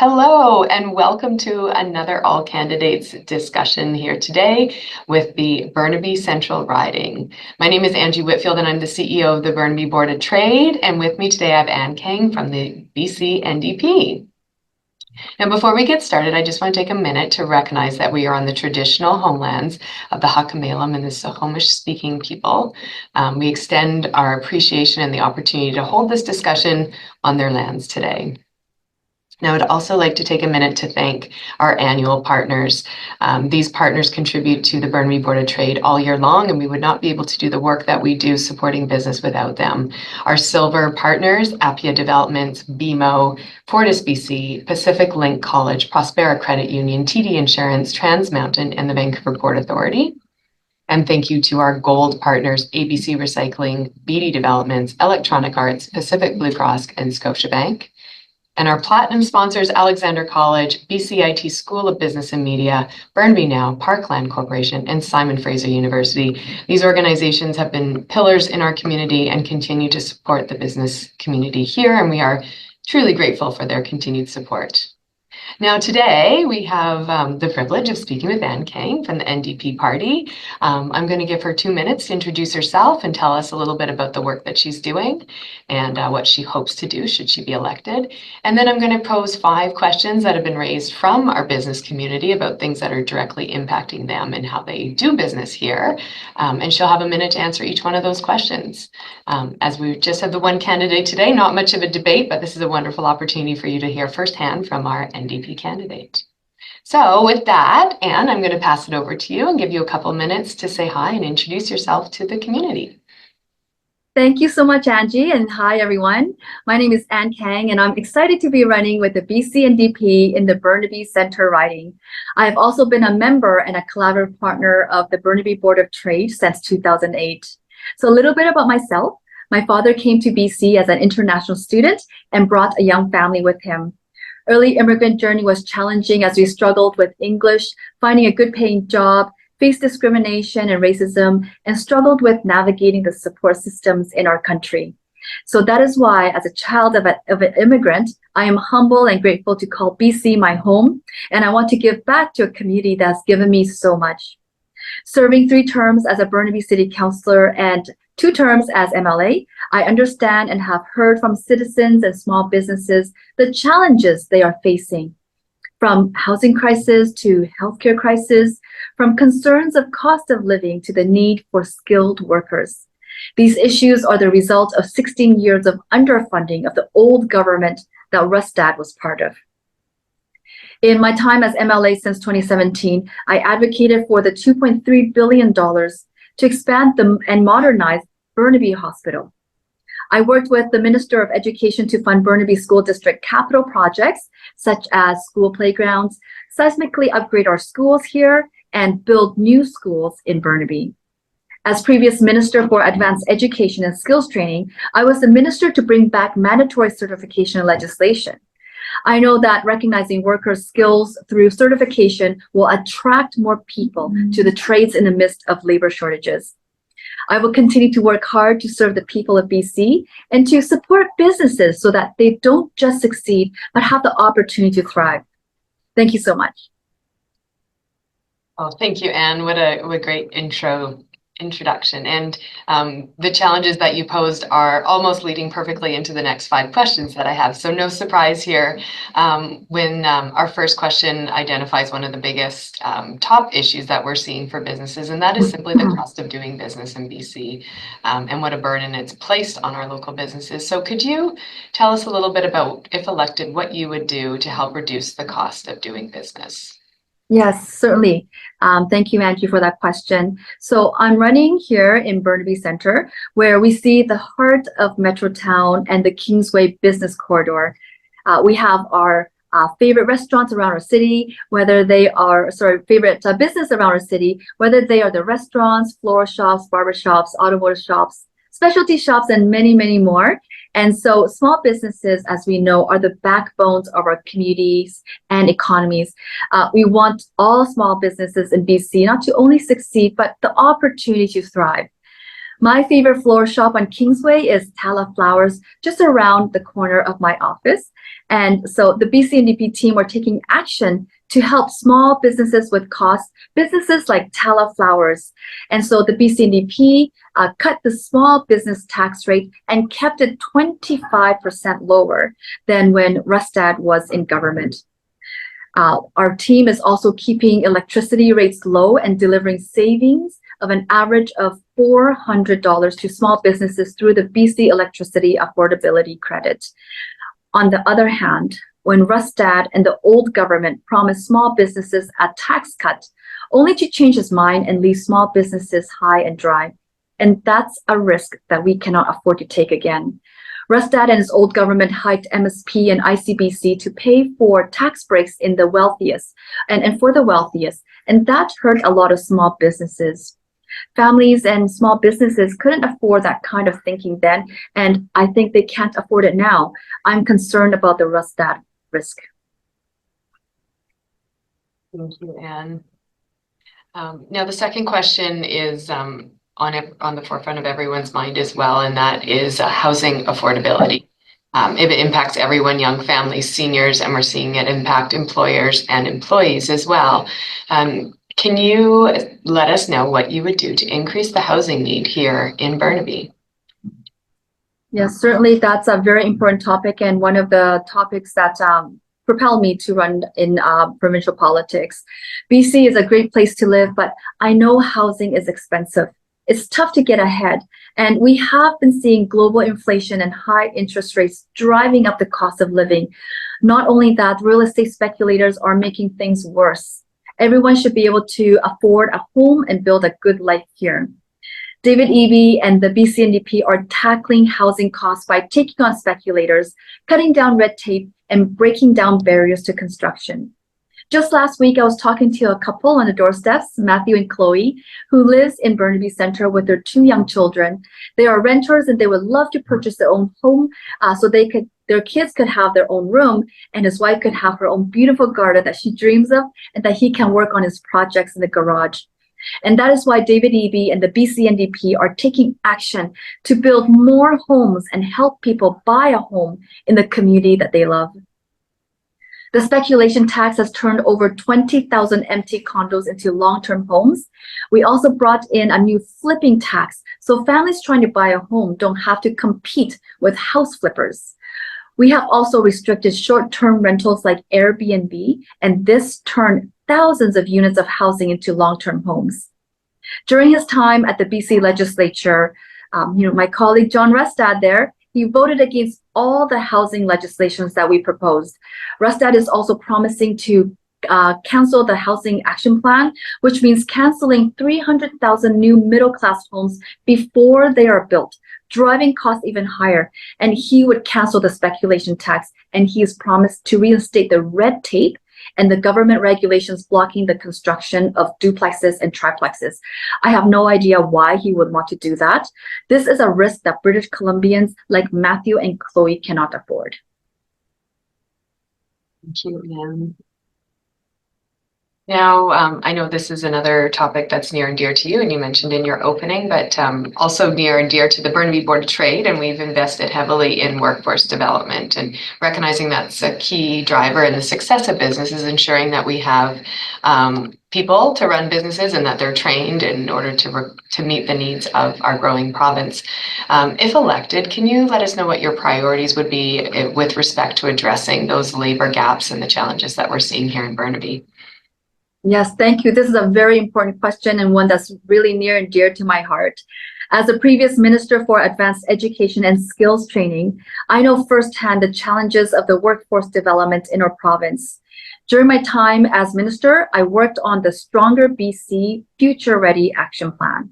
Hello, and welcome to another all candidates discussion here today with the Burnaby Central riding. My name is Angie Whitfield, and I'm the CEO of the Burnaby Board of Trade. And with me today, I have Ann Kang from the BC NDP. Now, before we get started, I just want to take a minute to recognize that we are on the traditional homelands of the Hakamelam and the Squamish-speaking people. We extend our appreciation and the opportunity to hold this discussion on their lands today. Now, I'd also like to take a minute to thank our annual partners. These partners contribute to the Burnaby Board of Trade all year long, and we would not be able to do the work that we do supporting business without them. Our silver partners, Appia Developments, BMO, Fortis BC, Pacific Link College, Prospera Credit Union, TD Insurance, Trans Mountain, and the Vancouver Port Authority. And thank you to our gold partners, ABC Recycling, BD Developments, Electronic Arts, Pacific Blue Cross, and Scotiabank. And our platinum sponsors, Alexander College, BCIT School of Business and Media, Burnaby Now, Parkland Corporation, and Simon Fraser University. These organizations have been pillars in our community and continue to support the business community here, and we are truly grateful for their continued support. Now, today we have the privilege of speaking with Ann Kang from the NDP party. I'm going to give her 2 minutes to introduce herself and tell us a little bit about the work that she's doing and what she hopes to do should she be elected. And then I'm going to pose 5 questions that have been raised from our business community about things that are directly impacting them and how they do business here. And she'll have a minute to answer each one of those questions. As we just have the one candidate today, not much of a debate, but this is a wonderful opportunity for you to hear firsthand from our NDP candidate. So with that, Ann, I'm going to pass it over to you and give you a couple minutes to say hi and introduce yourself to the community. Thank you so much, Angie, and hi, everyone. My name is Ann Kang, and I'm excited to be running with the BC NDP in the Burnaby Centre riding. I have also been a member and a collaborative partner of the Burnaby Board of Trade since 2008. So a little bit about myself. My father came to BC as an international student and brought a young family with him. Early immigrant journey was challenging as we struggled with English, finding a good paying job, faced discrimination and racism, and struggled with navigating the support systems in our country. So that is why, as a child of an immigrant, I am humble and grateful to call BC my home, and I want to give back to a community that has given me so much. Serving 3 terms as a Burnaby City Councillor and 2 terms as MLA, I understand and have heard from citizens and small businesses the challenges they are facing, from housing crisis to healthcare crisis, from concerns of cost of living to the need for skilled workers. These issues are the result of 16 years of underfunding of the old government that Russ Dad was part of. In my time as MLA since 2017, I advocated for the $2.3 billion to expand and modernize Burnaby Hospital. I worked with the Minister of Education to fund Burnaby School District capital projects, such as school playgrounds, seismically upgrade our schools here, and build new schools in Burnaby. As previous Minister for Advanced Education and Skills Training, I was the minister to bring back mandatory certification legislation. I know that recognizing workers' skills through certification will attract more people to the trades in the midst of labor shortages. I will continue to work hard to serve the people of BC and to support businesses so that they don't just succeed, but have the opportunity to thrive. Thank you so much. Oh, thank you, Ann. What a great introduction. And the challenges that you posed are almost leading perfectly into the next 5 questions that I have. So no surprise here when our first question identifies one of the biggest top issues that we're seeing for businesses, and that is simply the cost of doing business in BC and what a burden it's placed on our local businesses. So could you tell us a little bit about, if elected, what you would do to help reduce the cost of doing business? Yes, certainly. Thank you, Angie, for that question. So I'm running here in Burnaby Centre, where we see the heart of Metrotown and the Kingsway Business Corridor. We have our favorite restaurants around our city, whether they are, favorite business around our city, whether they are the restaurants, floral shops, barber shops, automotive shops, specialty shops, and many, many more. And so small businesses, as we know, are the backbones of our communities and economies. We want all small businesses in BC not to only succeed, but the opportunity to thrive. My favorite flower shop on Kingsway is Tala Flowers, just around the corner of my office. And so the BCNDP team are taking action to help small businesses with costs, businesses like Tala Flowers. And so the BCNDP cut the small business tax rate and kept it 25% lower than when Rustad was in government. Our team is also keeping electricity rates low and delivering savings of an average of $400 to small businesses through the BC Electricity Affordability Credit. On the other hand, when Rustad and the old government promised small businesses a tax cut, only to change his mind and leave small businesses high and dry. And that's a risk that we cannot afford to take again. Rustad and his old government hiked MSP and ICBC to pay for tax breaks in the wealthiest and for the wealthiest, and that hurt a lot of small businesses. Families and small businesses couldn't afford that kind of thinking then, and I think they can't afford it now. I'm concerned about the Rustad risk. Thank you, Anne. Now, the second question is on the forefront of everyone's mind as well, and that is housing affordability. It impacts everyone, young families, seniors, and we're seeing it impact employers and employees as well. Can you let us know what you would do to increase the housing need here in Burnaby? Yes, certainly that's a very important topic and one of the topics that propelled me to run in provincial politics. BC is a great place to live, but I know housing is expensive. It's tough to get ahead, and we have been seeing global inflation and high interest rates driving up the cost of living. Not only that, real estate speculators are making things worse. Everyone should be able to afford a home and build a good life here. David Eby and the BCNDP are tackling housing costs by taking on speculators, cutting down red tape, and breaking down barriers to construction. Just last week, I was talking to a couple on the doorsteps, Matthew and Chloe, who lives in Burnaby Centre with their 2 young children. They are renters and they would love to purchase their own home so their kids could have their own room and his wife could have her own beautiful garden that she dreams of and that he can work on his projects in the garage. And that is why David Eby and the BCNDP are taking action to build more homes and help people buy a home in the community that they love. The speculation tax has turned over 20,000 empty condos into long-term homes. We also brought in a new flipping tax, so families trying to buy a home don't have to compete with house flippers. We have also restricted short-term rentals like Airbnb, and this turned thousands of units of housing into long-term homes. During his time at the BC legislature, my colleague John Rustad there, he voted against all the housing legislations that we proposed. Rustad is also promising to cancel the Housing Action Plan, which means canceling 300,000 new middle-class homes before they are built, driving costs even higher. And he would cancel the speculation tax, and he has promised to reinstate the red tape and the government regulations blocking the construction of duplexes and triplexes. I have no idea why he would want to do that. This is a risk that British Columbians like Matthew and Chloe cannot afford. Thank you, Anne. Now, I know this is another topic that's near and dear to you, and you mentioned in your opening, but also near and dear to the Burnaby Board of Trade, and we've invested heavily in workforce development, and recognizing that's a key driver in the success of businesses, ensuring that we have people to run businesses and that they're trained in order to meet the needs of our growing province. If elected, can you let us know what your priorities would be with respect to addressing those labor gaps and the challenges that we're seeing here in Burnaby? Yes, thank you. This is a very important question and one that's really near and dear to my heart. As a previous Minister for Advanced Education and Skills Training, I know firsthand the challenges of the workforce development in our province. During my time as Minister, I worked on the Stronger BC Future Ready Action Plan.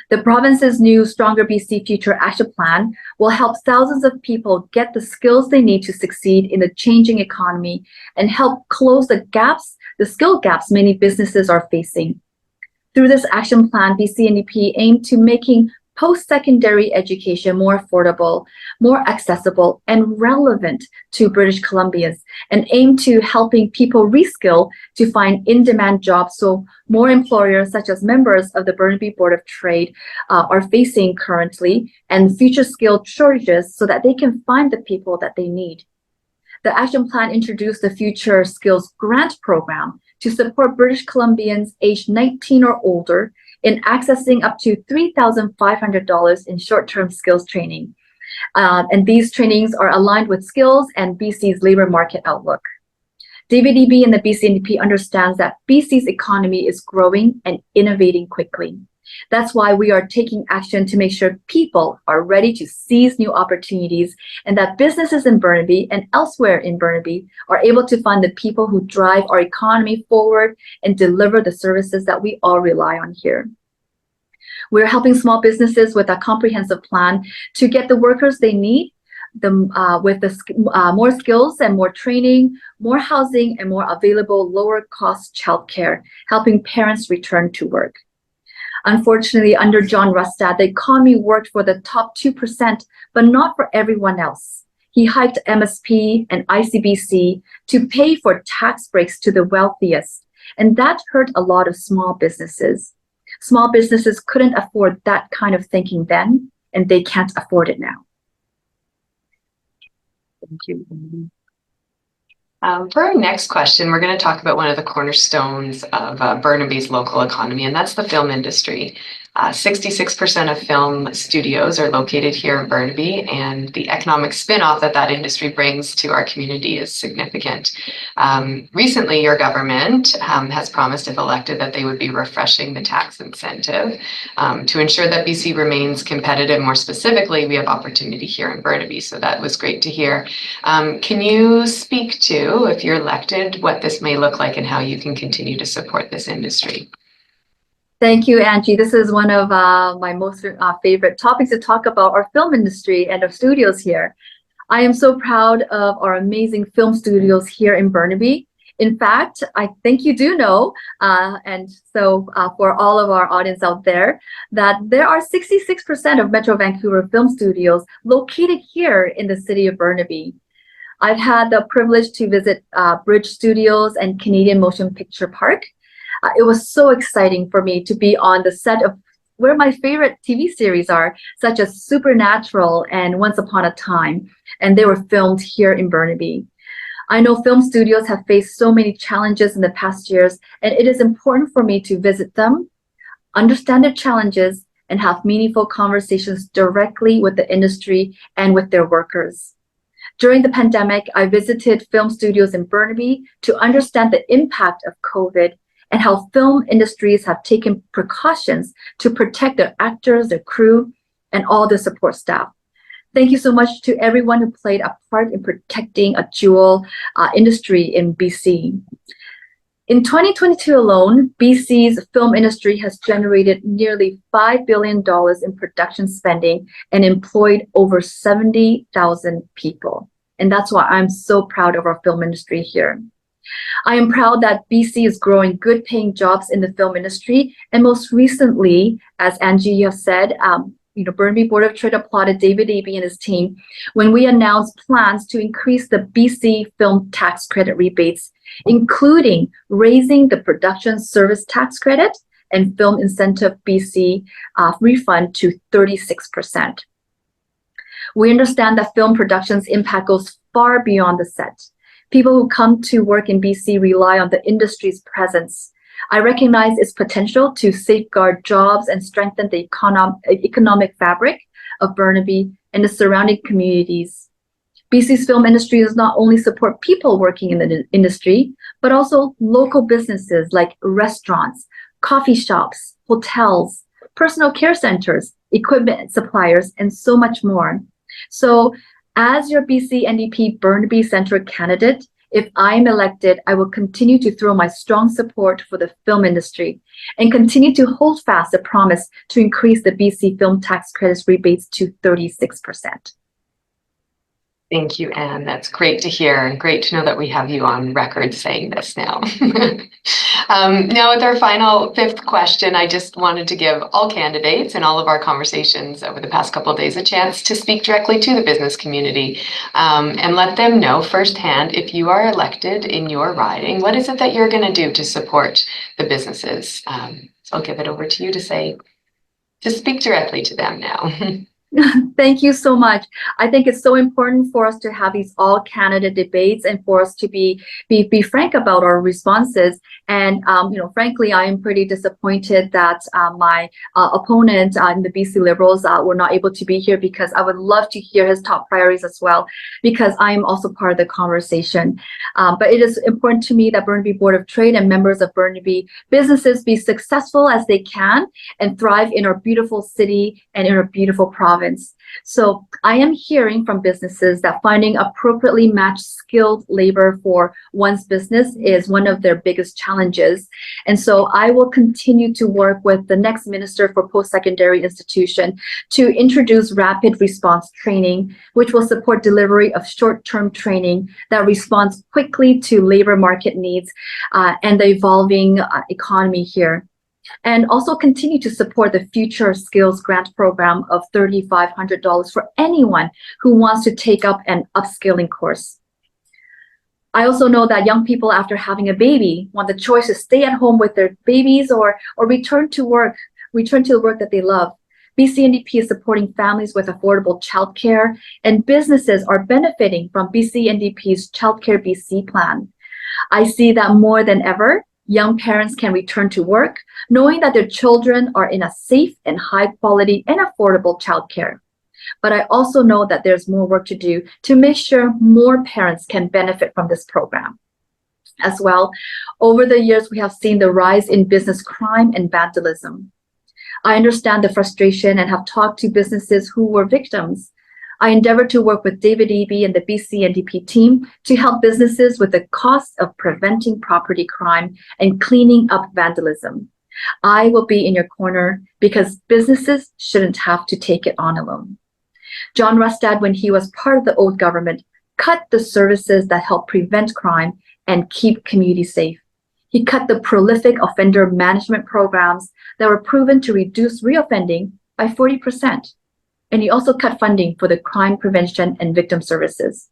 The province's new Stronger BC Future Action Plan will help thousands of people get the skills they need to succeed in the changing economy and help close the skill gaps many businesses are facing. Through this action plan, BCNDP aimed to making post-secondary education more affordable, more accessible, and relevant to British Columbians, and aim to helping people reskill to find in-demand jobs so more employers, such as members of the Burnaby Board of Trade, are facing currently, and future skill shortages so that they can find the people that they need. The action plan introduced the Future Skills Grant Program to support British Columbians aged 19 or older in accessing up to $3,500 in short-term skills training. And these trainings are aligned with skills and BC's labor market outlook. David Eby and the BC&DP understands that BC's economy is growing and innovating quickly. That's why we are taking action to make sure people are ready to seize new opportunities and that businesses in Burnaby and elsewhere in Burnaby are able to find the people who drive our economy forward and deliver the services that we all rely on here. We're helping small businesses with a comprehensive plan to get the workers they need, more skills and more training, more housing, and more available lower-cost childcare, helping parents return to work. Unfortunately, under John Rustad, the economy worked for the top 2%, but not for everyone else. He hiked MSP and ICBC to pay for tax breaks to the wealthiest, and that hurt a lot of small businesses. Small businesses couldn't afford that kind of thinking then, and they can't afford it now. Thank you. For our next question, we're going to talk about one of the cornerstones of Burnaby's local economy, and that's the film industry. 66% of film studios are located here in Burnaby, and the economic spin-off that industry brings to our community is significant. Recently, your government has promised, if elected, that they would be refreshing the tax incentive to ensure that BC remains competitive. More specifically, we have opportunity here in Burnaby, so that was great to hear. Can you speak to, if you're elected, what this may look like and how you can continue to support this industry? Thank you, Angie. This is one of my most favorite topics to talk about, our film industry and our studios here. I am so proud of our amazing film studios here in Burnaby. In fact, I think you do know, and so for all of our audience out there, that there are 66% of Metro Vancouver film studios located here in the city of Burnaby. I've had the privilege to visit Bridge Studios and Canadian Motion Picture Park. It was so exciting for me to be on the set of where my favorite TV series are, such as Supernatural and Once Upon a Time, and they were filmed here in Burnaby. I know film studios have faced so many challenges in the past years, and it is important for me to visit them, understand their challenges, and have meaningful conversations directly with the industry and with their workers. During the pandemic, I visited film studios in Burnaby to understand the impact of COVID and how film industries have taken precautions to protect their actors, their crew, and all the support staff. Thank you so much to everyone who played a part in protecting a jewel industry in BC. In 2022 alone, BC's film industry has generated nearly $5 billion in production spending and employed over 70,000 people. And that's why I'm so proud of our film industry here. I am proud that BC is growing good paying jobs in the film industry. And most recently, as Angie, you have said, Burnaby Board of Trade applauded David Eby and his team when we announced plans to increase the BC film tax credit rebates, including raising the production service tax credit and film incentive BC refund to 36%. We understand that film production's impact goes far beyond the set. People who come to work in BC rely on the industry's presence. I recognize its potential to safeguard jobs and strengthen the economic fabric of Burnaby and the surrounding communities. BC's film industry does not only support people working in the industry, but also local businesses like restaurants, coffee shops, hotels, personal care centers, equipment suppliers, and so much more. So, as your BC&DP Burnaby Centre candidate, if I'm elected, I will continue to throw my strong support for the film industry and continue to hold fast the promise to increase the BC film tax credits rebates to 36%. Thank you, Anne. That's great to hear, and great to know that we have you on record saying this now. Now, with our final fifth question, I just wanted to give all candidates and all of our conversations over the past couple of days a chance to speak directly to the business community, and let them know firsthand, if you are elected in your riding, what is it that you're going to do to support the businesses? So I'll give it over to you to speak directly to them now. Thank you so much. I think it's so important for us to have these all candidate debates and for us to be frank about our responses. And frankly, I am pretty disappointed that my opponent in the BC Liberals were not able to be here, because I would love to hear his top priorities as well, because I am also part of the conversation. But it is important to me that Burnaby Board of Trade and members of Burnaby businesses be successful as they can and thrive in our beautiful city and in our beautiful province. So I am hearing from businesses that finding appropriately matched skilled labor for one's business is one of their biggest challenges. And so I will continue to work with the next Minister for Post-Secondary Institution to introduce rapid response training, which will support delivery of short-term training that responds quickly to labor market needs and the evolving economy here. And also continue to support the Future Skills Grant Program of $3,500 for anyone who wants to take up an upskilling course. I also know that young people, after having a baby, want the choice to stay at home with their babies or return to the work that they love. BCNDP is supporting families with affordable childcare, and businesses are benefiting from BCNDP's Childcare BC plan. I see that more than ever, young parents can return to work, knowing that their children are in a safe and high quality and affordable childcare. But I also know that there's more work to do to make sure more parents can benefit from this program. As well, over the years, we have seen the rise in business crime and vandalism. I understand the frustration and have talked to businesses who were victims. I endeavor to work with David Eby and the BCNDP team to help businesses with the cost of preventing property crime and cleaning up vandalism. I will be in your corner because businesses shouldn't have to take it on alone. John Rustad, when he was part of the old government, cut the services that help prevent crime and keep communities safe. He cut the prolific offender management programs that were proven to reduce reoffending by 40%. And he also cut funding for the crime prevention and victim services.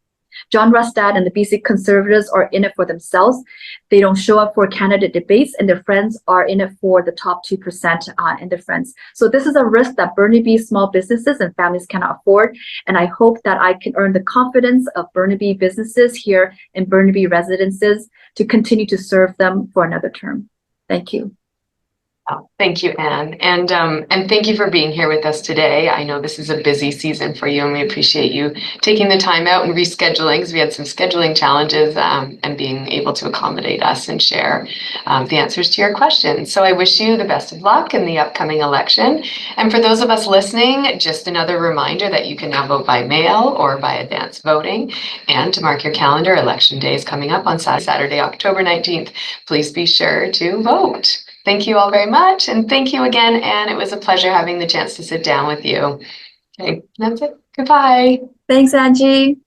John Rustad and the BC Conservatives are in it for themselves. They don't show up for candidate debates, and their friends are in it for the top 2% and their friends. So this is a risk that Burnaby small businesses and families cannot afford. And I hope that I can earn the confidence of Burnaby businesses here and Burnaby residences to continue to serve them for another term. Thank you. Oh, thank you, Anne. And thank you for being here with us today. I know this is a busy season for you, and we appreciate you taking the time out and rescheduling, because we had some scheduling challenges, and being able to accommodate us and share the answers to your questions. So I wish you the best of luck in the upcoming election. And for those of us listening, just another reminder that you can now vote by mail or by advance voting. And to mark your calendar, Election Day is coming up on Saturday, October 19th. Please be sure to vote. Thank you all very much. And thank you again, Anne. It was a pleasure having the chance to sit down with you. Okay, that's it. Goodbye. Thanks, Angie.